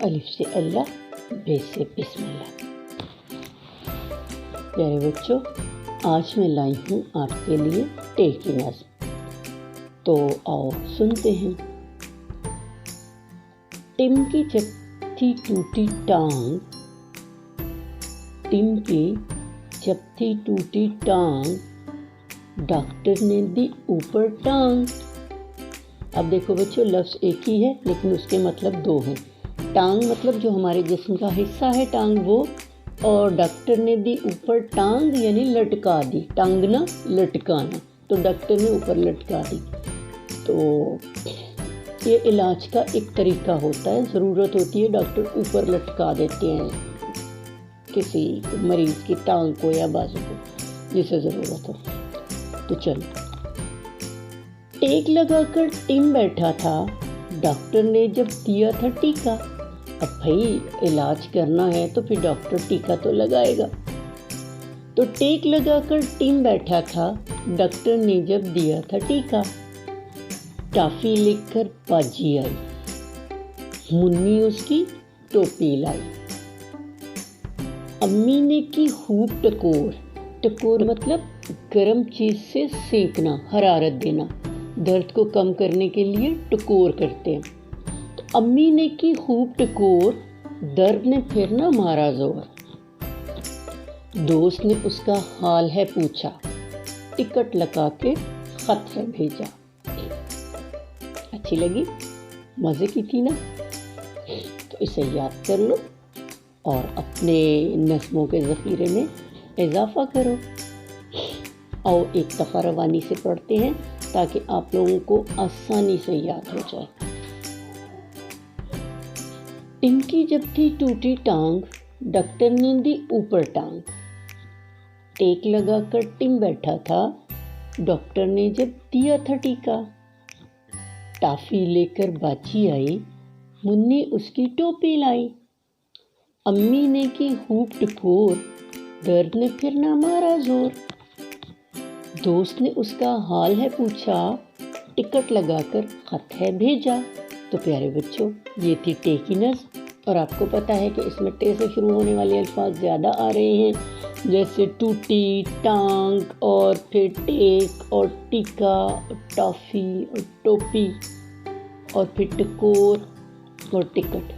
अलिफ से अल्लाह, बे से बिस्मिल्लाह। प्यारे बच्चों, आज मैं लाई हूँ आपके लिए टे की नज़्म। तो आओ सुनते हैं। टिम की जब थी टूटी टांग, टिम की जब थी टूटी टांग, डॉक्टर ने दी ऊपर टांग। अब देखो बच्चों, लफ्ज़ एक ही है लेकिन उसके मतलब दो हैं। टांग मतलब जो हमारे जिस्म का हिस्सा है टांग वो, और डॉक्टर ने दी ऊपर टांग यानी लटका दी। टांगना लटकाना, तो डॉक्टर ने ऊपर लटका दी। तो ये इलाज का एक तरीका होता है, ज़रूरत होती है डॉक्टर ऊपर लटका देते हैं किसी मरीज़ की टांग को या बाजू को, जिसे ज़रूरत हो। तो चलो, टेक लगाकर टिम बैठा था, डॉक्टर ने जब दिया था टीका। अब भाई इलाज करना है तो फिर डॉक्टर टीका तो लगाएगा। तो टेक लगाकर टिम बैठा था, डॉक्टर ने जब दिया था टीका। टॉफी लेकर बाजी आई, मुन्नी उसकी टोपी लाई। अम्मी ने की खूब टकोर, टकोर मतलब गर्म चीज़ से सेकना, हरारत देना। दर्द को कम करने के लिए टकोर करते हैं। तो अम्मी ने की खूब टकोर, दर्द ने फिर ना मारा जोर। दोस्त ने उसका हाल है पूछा, टिकट लगा के खत है भेजा। अच्छी लगी, मज़े की थी ना? तो इसे याद कर लो और अपने नज़्मों के ज़ख़ीरे में इजाफ़ा करो। आओ एक दफ़ा रवानी से पढ़ते हैं ताकि आप लोगों को आसानी से याद हो जाए। टिम की जब थी टूटी टांग, डॉक्टर ने दी ऊपर टांग। टेक लगाकर टिम बैठा था, डॉक्टर ने जब दिया था टीका। टॉफी लेकर बाजी आई, मुन्नी उसकी टोपी लाई। अम्मी ने की खूब टकोर, दर्द ने फिर ना मारा जोर। दोस्त ने उसका हाल है पूछा, टिकट लगाकर खत है भेजा। तो प्यारे बच्चों, ये थी टे की नज़्म। और आपको पता है कि इसमें टे से शुरू होने वाले अल्फाज ज़्यादा आ रहे हैं, जैसे टूटी, टांग और फिर टेक और टीका और टॉफ़ी और टोपी और फिर टकोर और टिकट।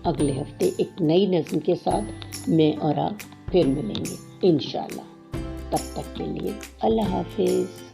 अगले हफ्ते एक नई नज़्म के साथ मैं और आप फिर मिलेंगे इंशाल्लाह। तब तक के लिए अल्लाह हाफिज़।